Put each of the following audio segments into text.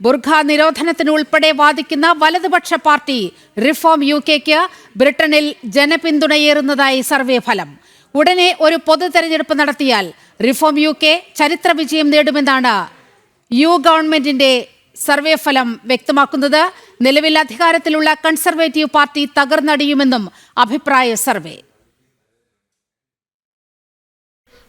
ബുർഖ നിരോധനത്തിനുൾപ്പെടെ വാദിക്കുന്ന വലതുപക്ഷ party reform യുകെക്ക് ബ്രിട്ടനിൽ ജനപിന്തുണയേറുന്നതായി സർവേ ഫലം. ഉടനെ ഒരു പൊതു തെരഞ്ഞെടുപ്പ് നടത്തിയാൽ റിഫോം യുകെ ചരിത്ര വിജയം നേടുമെന്നാണ് ഗവൺമെന്റിന്റെ സർവേ ഫലം വ്യക്തമാക്കുന്നത്. നിലവിൽ അധികാരത്തിലുള്ള കൺസർവേറ്റീവ് പാർട്ടി തകർന്നടിയുമെന്നും അഭിപ്രായ സർവേ.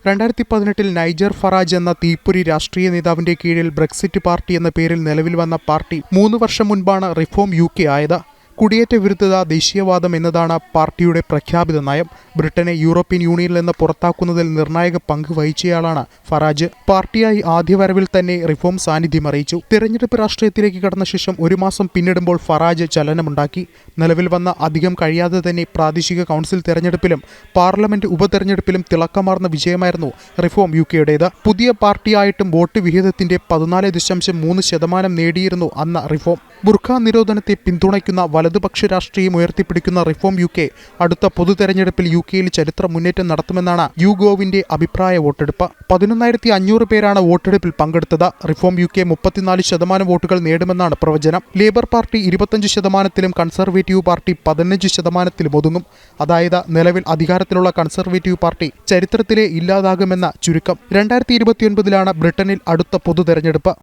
2018 നൈജർ ഫറാജ് എന്ന തീപ്പൊരി രാഷ്ട്രീയ നേതാവിന്റെ കീഴിൽ ബ്രെക്സിറ്റ് പാർട്ടി എന്ന പേരിൽ നിലവിൽ വന്ന പാർട്ടി 3 വർഷം മുൻപാണ് റിഫോം യുകെ ആയത്. കുടിയേറ്റ വിരുദ്ധത, ദേശീയവാദം എന്നതാണ് പാർട്ടിയുടെ പ്രഖ്യാപിത നയം. ബ്രിട്ടനെ യൂറോപ്യൻ യൂണിയനിൽ നിന്ന് പുറത്താക്കുന്നതിൽ നിർണായക പങ്ക് വഹിച്ചയാളാണ് ഫറാജ്. പാർട്ടിയായി ആദ്യ വരവിൽ തന്നെ റിഫോം സാന്നിധ്യം അറിയിച്ചു. തിരഞ്ഞെടുപ്പ് രാഷ്ട്രീയത്തിലേക്ക് കടന്ന ശേഷം 1 മാസം പിന്നിടുമ്പോൾ ഫറാജ് ചലനമുണ്ടാക്കി. നിലവിൽ വന്ന അധികം കഴിയാതെ തന്നെ പ്രാദേശിക കൗൺസിൽ തെരഞ്ഞെടുപ്പിലും പാർലമെന്റ് ഉപതെരഞ്ഞെടുപ്പിലും തിളക്കമാർന്ന വിജയമായിരുന്നു റിഫോം യുകെയുടേത്. പുതിയ പാർട്ടിയായിട്ടും വോട്ട് വിഹിതത്തിന്റെ 14.3% നേടിയിരുന്നു അന്ന് റിഫോം. ബുർഖ നിരോധനത്തെ പിന്തുണയ്ക്കുന്ന വലതുപക്ഷ രാഷ്ട്രീയം ഉയർത്തിപ്പിടിക്കുന്ന റിഫോം യുകെ അടുത്ത പൊതു തെരഞ്ഞെടുപ്പിൽ യുകെയിൽ ചരിത്ര മുന്നേറ്റം നടത്തുമെന്നാണ് യുഗോവിന്റെ അഭിപ്രായ വോട്ടെടുപ്പ്. 11,500 പേരാണ് വോട്ടെടുപ്പിൽ പങ്കെടുത്തത്. റിഫോം യുകെ 34% വോട്ടുകൾ നേടുമെന്നാണ് പ്രവചനം. ലേബർ പാർട്ടി 25%-ലും കൺസർവേറ്റീവ് പാർട്ടി 15%-ലും ഒതുങ്ങും. അതായത് നിലവിൽ അധികാരത്തിലുള്ള കൺസർവേറ്റീവ് പാർട്ടി ചരിത്രത്തിലെ ഇല്ലാതാകുമെന്ന ചുരുക്കം. 2029-ലാണ് ബ്രിട്ടനിൽ അടുത്ത പൊതു തെരഞ്ഞെടുപ്പ്.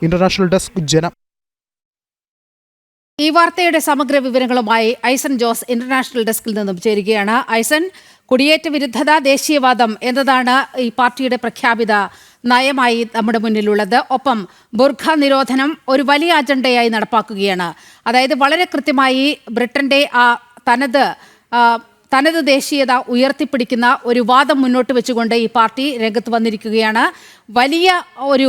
ഇന്റർനാഷണൽ ഡെസ്ക്, ജനം. ഈ വാർത്തയുടെ സമഗ്ര വിവരങ്ങളുമായി ഐസൻ ജോസ് ഇന്റർനാഷണൽ ഡെസ്കിൽ നിന്നും ചേരുകയാണ്. ഐസൻ, കുടിയേറ്റ വിരുദ്ധത, ദേശീയവാദം എന്നതാണ് ഈ പാർട്ടിയുടെ പ്രഖ്യാപിത നയമായി നമ്മുടെ മുന്നിലുള്ളത്. ഒപ്പം ബുർഖ നിരോധനം ഒരു വലിയ അജണ്ടയായി നടപ്പാക്കുകയാണ്. അതായത് വളരെ കൃത്യമായി ബ്രിട്ടന്റെ തനത് ദേശീയത ഉയർത്തിപ്പിടിക്കുന്ന ഒരു വാദം മുന്നോട്ട് വെച്ചുകൊണ്ട് ഈ പാർട്ടി രംഗത്ത് വന്നിരിക്കുകയാണ്. വലിയ ഒരു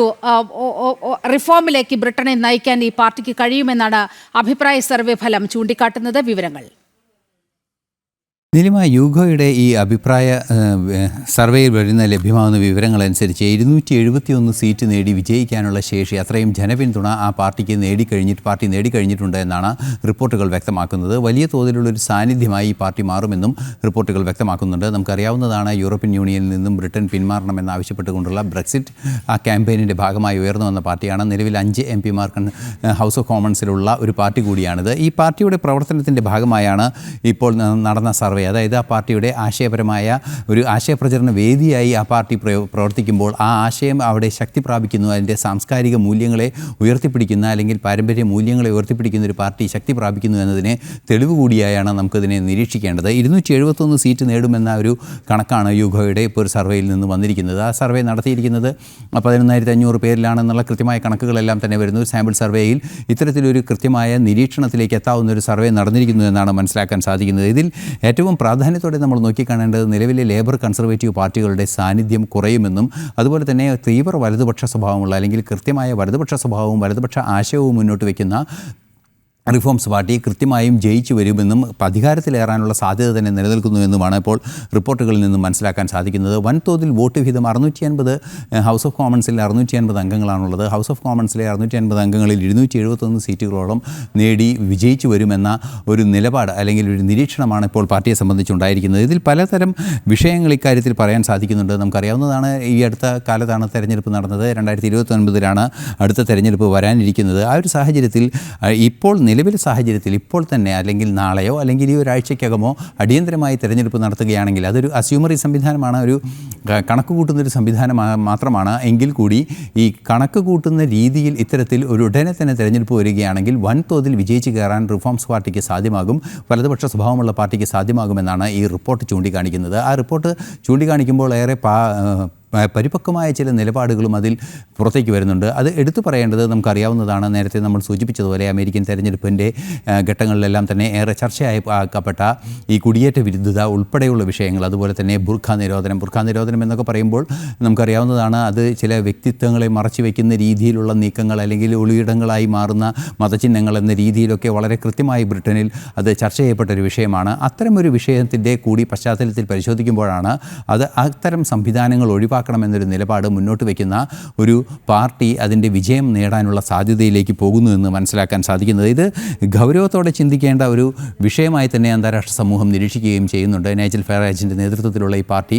റിഫോമിലേക്ക് ബ്രിട്ടനെ നയിക്കാൻ ഈ പാർട്ടിക്ക് കഴിയുമെന്നാണ് അഭിപ്രായ സർവേ ഫലം ചൂണ്ടിക്കാട്ടുന്നത്. വിവരങ്ങൾ. നിലിമ, യുഗോയുടെ ഈ അഭിപ്രായ സർവേയിൽ വരുന്ന ലഭ്യമാകുന്ന വിവരങ്ങളനുസരിച്ച് 271 സീറ്റ് നേടി വിജയിക്കാനുള്ള ശേഷി, അത്രയും ജനപിന്തുണ ആ പാർട്ടി നേടിക്കഴിഞ്ഞിട്ടുണ്ട് എന്നാണ് റിപ്പോർട്ടുകൾ വ്യക്തമാക്കുന്നത്. വലിയ തോതിലുള്ളൊരു സാന്നിധ്യമായി ഈ പാർട്ടി മാറുമെന്നും റിപ്പോർട്ടുകൾ വ്യക്തമാക്കുന്നുണ്ട്. നമുക്കറിയാവുന്നതാണ്, യൂറോപ്യൻ യൂണിയനിൽ നിന്നും ബ്രിട്ടൻ പിന്മാറണമെന്നാവശ്യപ്പെട്ടുകൊണ്ടുള്ള ബ്രെക്സിറ്റ് ആ ക്യാമ്പയിനിൻ്റെ ഭാഗമായി ഉയർന്നു വന്ന പാർട്ടിയാണ്. നിലവിൽ 5 MP ഹൗസ് ഓഫ് കോമൺസിലുള്ള ഒരു പാർട്ടി കൂടിയാണിത്. ഈ പാർട്ടിയുടെ പ്രവർത്തനത്തിൻ്റെ ഭാഗമായാണ് ഇപ്പോൾ നടന്ന സർവേ. അതായത് ആ പാർട്ടിയുടെ ആശയപരമായ ഒരു ആശയപ്രചരണ വേദിയായി ആ പാർട്ടി പ്രവർത്തിക്കുമ്പോൾ ആ ആശയം അവിടെ ശക്തി പ്രാപിക്കുന്നു. അതിൻ്റെ സാംസ്കാരിക മൂല്യങ്ങളെ ഉയർത്തിപ്പിടിക്കുന്ന, അല്ലെങ്കിൽ പാരമ്പര്യ മൂല്യങ്ങളെ ഉയർത്തിപ്പിടിക്കുന്ന ഒരു പാർട്ടി ശക്തി പ്രാപിക്കുന്നു എന്നതിനെ തെളിവ് കൂടിയായാണ് നമുക്കതിനെ നിരീക്ഷിക്കേണ്ടത്. 271 സീറ്റ് നേടുമെന്ന ഒരു കണക്കാണ് യുഗോയുടെ ഇപ്പോൾ ഒരു സർവേയിൽ നിന്ന് വന്നിരിക്കുന്നത്. ആ സർവേ നടത്തിയിരിക്കുന്നത് 11,500 പേരിലാണെന്നുള്ള കൃത്യമായ കണക്കുകളെല്ലാം തന്നെ വരുന്നു. സാമ്പിൾ സർവേയിൽ ഇത്തരത്തിലൊരു കൃത്യമായ നിരീക്ഷണത്തിലേക്ക് എത്താവുന്ന ഒരു സർവേ നടന്നിരിക്കുന്നു എന്നാണ് മനസ്സിലാക്കാൻ സാധിക്കുന്നത്. ഇതിൽ ഏറ്റവും പ്രാധാന്യത്തോടെ നമ്മൾ നോക്കിക്കാണേണ്ടത് നിലവിലെ ലേബർ കൺസർവേറ്റീവ് പാർട്ടികളുടെ സാന്നിധ്യം കുറയുമെന്നും അതുപോലെ തന്നെ തീവ്ര വലതുപക്ഷ സ്വഭാവമുള്ള, അല്ലെങ്കിൽ കൃത്യമായ വലതുപക്ഷ സ്വഭാവവും വലതുപക്ഷ ആശയവും മുന്നോട്ട് വയ്ക്കുന്ന റിഫോംസ് പാർട്ടി കൃത്യമായും ജയിച്ചു വരുമെന്നും അധികാരത്തിലേറാനുള്ള സാധ്യത തന്നെ നിലനിൽക്കുന്നുവെന്നുമാണ് ഇപ്പോൾ റിപ്പോർട്ടുകളിൽ നിന്നും മനസ്സിലാക്കാൻ സാധിക്കുന്നത്. വൻതോതിൽ വോട്ട് വിഹിതം 650 ഹൗസ് ഓഫ് കോമൺസിൽ 650 അംഗങ്ങളാണുള്ളത്. ഹൗസ് ഓഫ് കോമൺസിലെ 650 അംഗങ്ങളിൽ 271 സീറ്റുകളോളം നേടി വിജയിച്ചു വരുമെന്ന ഒരു നിലപാട്, അല്ലെങ്കിൽ ഒരു നിരീക്ഷണമാണ് ഇപ്പോൾ പാർട്ടിയെ സംബന്ധിച്ചുണ്ടായിരിക്കുന്നത്. ഇതിൽ പലതരം വിഷയങ്ങൾ ഇക്കാര്യത്തിൽ പറയാൻ സാധിക്കുന്നുണ്ട്. നമുക്കറിയാവുന്നതാണ്, ഈ അടുത്ത കാലത്താണ് തെരഞ്ഞെടുപ്പ് നടന്നത്. 2029-ലാണ് അടുത്ത തെരഞ്ഞെടുപ്പ് വരാനിരിക്കുന്നത്. ആ ഒരു സാഹചര്യത്തിൽ ഇപ്പോൾ നിലവിലെ സാഹചര്യത്തിൽ ഇപ്പോൾ തന്നെ, അല്ലെങ്കിൽ നാളെയോ അല്ലെങ്കിൽ ഈ ഒരാഴ്ചയ്ക്കകമോ അടിയന്തരമായി തെരഞ്ഞെടുപ്പ് നടത്തുകയാണെങ്കിൽ അതൊരു അസ്യൂമറി സംവിധാനമാണ്, ഒരു കണക്ക് കൂട്ടുന്നൊരു സംവിധാനം മാത്രമാണ്. എങ്കിൽ കൂടി ഈ കണക്ക് കൂട്ടുന്ന രീതിയിൽ ഇത്തരത്തിൽ ഒരു ഉടനെ തന്നെ തെരഞ്ഞെടുപ്പ് വരികയാണെങ്കിൽ വൻതോതിൽ വിജയിച്ച് കയറാൻ റിഫോംസ് പാർട്ടിക്ക് സാധ്യമാകും, വലതുപക്ഷ സ്വഭാവമുള്ള പാർട്ടിക്ക് സാധ്യമാകുമെന്നാണ് ഈ റിപ്പോർട്ട് ചൂണ്ടിക്കാണിക്കുന്നത്. ആ റിപ്പോർട്ട് ചൂണ്ടിക്കാണിക്കുമ്പോൾ ഏറെ പരിപക്വമായ ചില നിലപാടുകളും അതിൽ പുറത്തേക്ക് വരുന്നുണ്ട്. അത് എടുത്തു പറയേണ്ടത് നമുക്കറിയാവുന്നതാണ്. നേരത്തെ നമ്മൾ സൂചിപ്പിച്ചതുപോലെ അമേരിക്കൻ തെരഞ്ഞെടുപ്പിൻ്റെ ഘട്ടങ്ങളിലെല്ലാം തന്നെ ഏറെ ചർച്ചയാക്കപ്പെട്ട ഈ കുടിയേറ്റ വിരുദ്ധത ഉൾപ്പെടെയുള്ള വിഷയങ്ങൾ, അതുപോലെ തന്നെ ബുർഖ നിരോധനം എന്നൊക്കെ പറയുമ്പോൾ നമുക്കറിയാവുന്നതാണ്, അത് ചില വ്യക്തിത്വങ്ങളെ മറച്ചു വയ്ക്കുന്ന രീതിയിലുള്ള നീക്കങ്ങൾ, അല്ലെങ്കിൽ ഒളിയിടങ്ങളായി മാറുന്ന മതചിഹ്നങ്ങൾ എന്ന രീതിയിലൊക്കെ വളരെ കൃത്യമായി ബ്രിട്ടനിൽ അത് ചർച്ച ചെയ്യപ്പെട്ടൊരു വിഷയമാണ്. അത്തരമൊരു വിഷയത്തിൻ്റെ കൂടി പശ്ചാത്തലത്തിൽ പരിശോധിക്കുമ്പോഴാണ് അത് അത്തരം സംവിധാനങ്ങൾ ഒഴിവാക്കി ഒഴിവാക്കണമെന്നൊരു നിലപാട് മുന്നോട്ട് വയ്ക്കുന്ന ഒരു പാർട്ടി അതിൻ്റെ വിജയം നേടാനുള്ള സാധ്യതയിലേക്ക് പോകുന്നു എന്ന് മനസ്സിലാക്കാൻ സാധിക്കുന്നത്. ഇത് ഗൗരവത്തോടെ ചിന്തിക്കേണ്ട ഒരു വിഷയമായി തന്നെ അന്താരാഷ്ട്ര സമൂഹം നിരീക്ഷിക്കുകയും ചെയ്യുന്നുണ്ട്. നൈജൽ ഫറാജിൻ്റെ നേതൃത്വത്തിലുള്ള ഈ പാർട്ടി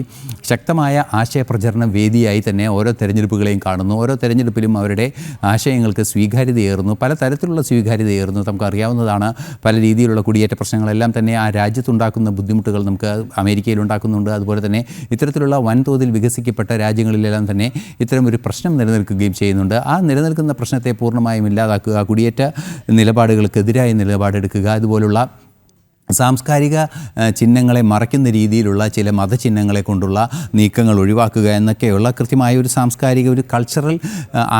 ശക്തമായ ആശയപ്രചരണ വേദിയായി തന്നെ ഓരോ തെരഞ്ഞെടുപ്പുകളെയും കാണുന്നു. ഓരോ തെരഞ്ഞെടുപ്പിലും അവരുടെ ആശയങ്ങൾക്ക് സ്വീകാര്യതയേറുന്നു, പലതരത്തിലുള്ള സ്വീകാര്യതയേറുന്നു. നമുക്കറിയാവുന്നതാണ്, പല രീതിയിലുള്ള കുടിയേറ്റ പ്രശ്നങ്ങളെല്ലാം തന്നെ ആ രാജ്യത്തുണ്ടാക്കുന്ന ബുദ്ധിമുട്ടുകൾ നമുക്ക് അമേരിക്കയിൽ ഉണ്ടാക്കുന്നുണ്ട്. അതുപോലെ തന്നെ ഇത്തരത്തിലുള്ള വൻതോതിൽ വികസിക്കപ്പെട്ട രാജ്യങ്ങളിലെല്ലാം തന്നെ ഇത്തരം ഒരു പ്രശ്നം നിലനിൽക്കുകയും ചെയ്യുന്നുണ്ട്. ആ നിലനിൽക്കുന്ന പ്രശ്നത്തെ പൂർണ്ണമായും ഇല്ലാതാക്കുക, കുടിയേറ്റ നിലപാടുകൾക്കെതിരായ നിലപാടെടുക്കുക, അതുപോലുള്ള സാംസ്കാരിക ചിഹ്നങ്ങളെ മറയ്ക്കുന്ന രീതിയിലുള്ള ചില മതചിഹ്നങ്ങളെ കൊണ്ടുള്ള നീക്കങ്ങൾ ഒഴിവാക്കുക എന്നൊക്കെയുള്ള കൃത്യമായ ഒരു സാംസ്കാരിക ഒരു കൾച്ചറൽ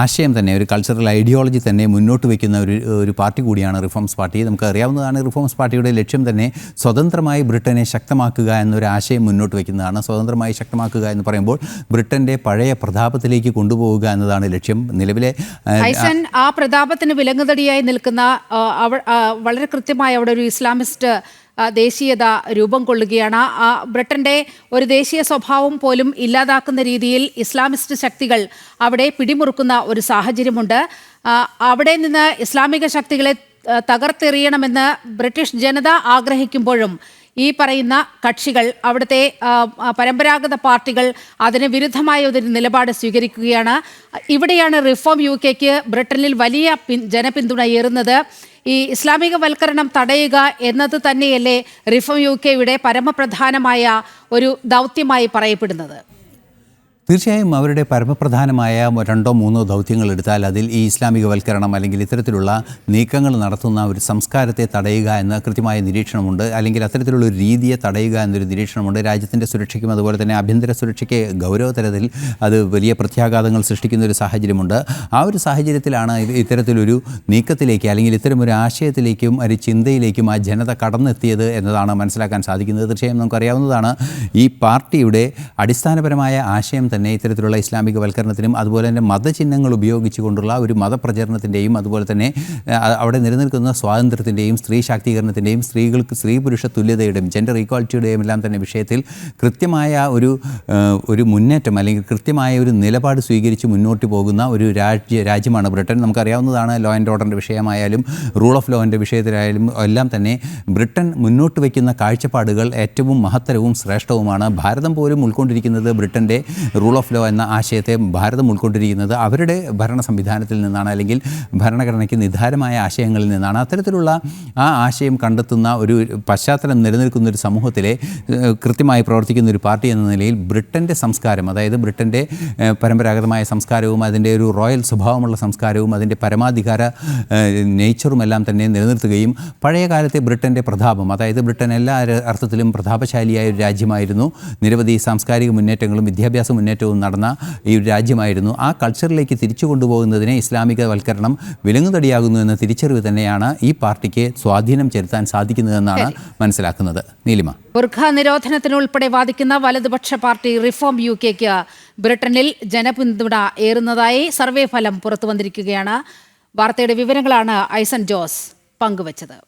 ആശയം തന്നെ, ഒരു കൾച്ചറൽ ഐഡിയോളജി തന്നെ മുന്നോട്ട് വയ്ക്കുന്ന ഒരു പാർട്ടി കൂടിയാണ് റിഫോംസ് പാർട്ടി. നമുക്ക് അറിയാവുന്നതാണ്, റിഫോംസ് പാർട്ടിയുടെ ലക്ഷ്യം തന്നെ സ്വതന്ത്രമായി ബ്രിട്ടനെ ശക്തമാക്കുക എന്നൊരു ആശയം മുന്നോട്ട് വയ്ക്കുന്നതാണ്. സ്വതന്ത്രമായി ശക്തമാക്കുക എന്ന് പറയുമ്പോൾ ബ്രിട്ടൻ്റെ പഴയ പ്രതാപത്തിലേക്ക് കൊണ്ടുപോവുക എന്നതാണ് ലക്ഷ്യം. നിലവിലെ ആ പ്രതാപത്തിന് വിലങ്ങുതടിയായി നിൽക്കുന്ന വളരെ കൃത്യമായി അവിടെ ഒരു ഇസ്ലാമിസ്റ്റ് ദേശീയത രൂപം കൊള്ളുകയാണ്. ബ്രിട്ടൻ്റെ ഒരു ദേശീയ സ്വഭാവം പോലും ഇല്ലാതാക്കുന്ന രീതിയിൽ ഇസ്ലാമിസ്റ്റ് ശക്തികൾ അവിടെ പിടിമുറുക്കുന്ന ഒരു സാഹചര്യമുണ്ട്. അവിടെ നിന്ന് ഇസ്ലാമിക ശക്തികളെ തകർത്തെറിയണമെന്ന് ബ്രിട്ടീഷ് ജനത ആഗ്രഹിക്കുമ്പോഴും ഈ പറയുന്ന കക്ഷികൾ, അവിടുത്തെ പരമ്പരാഗത പാർട്ടികൾ അതിന് വിരുദ്ധമായ ഒരു നിലപാട് സ്വീകരിക്കുകയാണ്. ഇവിടെയാണ് റിഫോം UK ബ്രിട്ടനിൽ വലിയ ജനപിന്തുണ ഏറുന്നത്. ഈ ഇസ്ലാമികവൽക്കരണം തടയുക എന്നത് തന്നെയല്ലേ റിഫോം UKയുടെ പരമപ്രധാനമായ ഒരു ദൗത്യമായി പറയപ്പെടുന്നത്? തീർച്ചയായും അവരുടെ പരമപ്രധാനമായ 2-3 ദൗത്യങ്ങൾ എടുത്താൽ അതിൽ ഈ ഇസ്ലാമികവൽക്കരണം അല്ലെങ്കിൽ ഇത്തരത്തിലുള്ള നീക്കങ്ങൾ നടത്തുന്ന ഒരു സംസ്കാരത്തെ തടയുക എന്ന കൃത്യമായ നിരീക്ഷണമുണ്ട്. അല്ലെങ്കിൽ അത്തരത്തിലുള്ള ഒരു രീതിയെ തടയുക എന്നൊരു നിരീക്ഷണമുണ്ട്. രാജ്യത്തിൻ്റെ സുരക്ഷയ്ക്കും അതുപോലെ തന്നെ ആഭ്യന്തര സുരക്ഷയ്ക്ക് ഗൗരവതരത്തിൽ അത് വലിയ പ്രത്യാഘാതങ്ങൾ സൃഷ്ടിക്കുന്ന ഒരു സാഹചര്യമുണ്ട്. ആ ഒരു സാഹചര്യത്തിലാണ് ഇത്തരത്തിലൊരു നീക്കത്തിലേക്ക് അല്ലെങ്കിൽ ഇത്തരമൊരു ആശയത്തിലേക്കും ഒരു ചിന്തയിലേക്കും ആ ജനത കടന്നെത്തിയത് എന്നതാണ് മനസ്സിലാക്കാൻ സാധിക്കുന്നത്. തീർച്ചയായും നമുക്കറിയാവുന്നതാണ്, ഈ പാർട്ടിയുടെ അടിസ്ഥാനപരമായ ആശയം തന്നെ ഇത്തരത്തിലുള്ള ഇസ്ലാമികവൽക്കരണത്തിനും അതുപോലെ തന്നെ മതചിഹ്നങ്ങൾ ഉപയോഗിച്ചുകൊണ്ടുള്ള ഒരു മതപ്രചരണത്തിൻ്റെയും അതുപോലെ തന്നെ അവിടെ നിലനിൽക്കുന്ന സ്വാതന്ത്ര്യത്തിൻ്റെയും സ്ത്രീ ശാക്തീകരണത്തിൻ്റെയും സ്ത്രീകൾക്ക് സ്ത്രീ പുരുഷ തുല്യതയുടെയും ജെൻഡർ ഈക്വാലിറ്റിയുടെയും എല്ലാം തന്നെ വിഷയത്തിൽ കൃത്യമായ ഒരു മുന്നേറ്റം അല്ലെങ്കിൽ കൃത്യമായ ഒരു നിലപാട് സ്വീകരിച്ച് മുന്നോട്ട് പോകുന്ന ഒരു രാജ്യമാണ് ബ്രിട്ടൻ. നമുക്കറിയാവുന്നതാണ്, ലോ ആൻഡ് ഓർഡറിൻ്റെ വിഷയമായാലും റൂൾ ഓഫ് ലോൻ്റെ വിഷയത്തിലായാലും എല്ലാം തന്നെ ബ്രിട്ടൻ മുന്നോട്ട് വയ്ക്കുന്ന കാഴ്ചപ്പാടുകൾ ഏറ്റവും മഹത്തരവും ശ്രേഷ്ഠവുമാണ്. ഭാരതം പോലും ഉൾക്കൊണ്ടിരിക്കുന്നത് ബ്രിട്ടൻ്റെ റൂൾ ഓഫ് ലോ എന്ന ആശയത്തെ ഭാരതം ഉൾക്കൊണ്ടിരിക്കുന്നത് അവരുടെ ഭരണ സംവിധാനത്തിൽ നിന്നാണ്, അല്ലെങ്കിൽ ഭരണഘടനയ്ക്ക് നിധാനമായ ആശയങ്ങളിൽ നിന്നാണ്. അത്തരത്തിലുള്ള ആ ആശയം കണ്ടെത്തുന്ന ഒരു പശ്ചാത്തലം നിലനിൽക്കുന്ന ഒരു സമൂഹത്തിലെ കൃത്യമായി പ്രവർത്തിക്കുന്ന ഒരു പാർട്ടി എന്ന നിലയിൽ ബ്രിട്ടൻ്റെ സംസ്കാരം, അതായത് ബ്രിട്ടൻ്റെ പരമ്പരാഗതമായ സംസ്കാരവും അതിൻ്റെ ഒരു റോയൽ സ്വഭാവമുള്ള സംസ്കാരവും അതിൻ്റെ പരമാധികാര നേച്ചറും എല്ലാം തന്നെ നിലനിർത്തുകയും പഴയ കാലത്തെ ബ്രിട്ടൻ്റെ പ്രതാപം, അതായത് ബ്രിട്ടൻ എല്ലാ അർത്ഥത്തിലും പ്രതാപശാലിയായ ഒരു രാജ്യമായിരുന്നു, നിരവധി സാംസ്കാരിക മുന്നേറ്റങ്ങളും വിദ്യാഭ്യാസ മുന്നേറ്റവും നടന്ന ഈ ഒരു രാജ്യമായിരുന്നു. ആ കൾച്ചറിലേക്ക് തിരിച്ചു കൊണ്ടുപോകുന്നതിനെ ഇസ്ലാമികവൽക്കരണം വിലങ്ങുതടിയാകുന്നു എന്ന തിരിച്ചറിവ് തന്നെയാണ് ഈ പാർട്ടിക്ക് സ്വാധീനം ചെലുത്താൻ സാധിക്കുന്നതെന്നാണ് മനസ്സിലാക്കുന്നത്. നീലിമ, ബുർഖ നിരോധനത്തിനുൾപ്പെടെ വാദിക്കുന്ന വലതുപക്ഷ പാർട്ടി റിഫോം UKക്ക് ബ്രിട്ടനിൽ ജനപിന്തുണ ഏറുന്നതായി സർവേ ഫലം പുറത്തു വന്നിരിക്കുകയാണ്. വാർത്തയുടെ വിവരങ്ങളാണ് ഐസൻ ജോസ് പങ്കുവച്ചത്.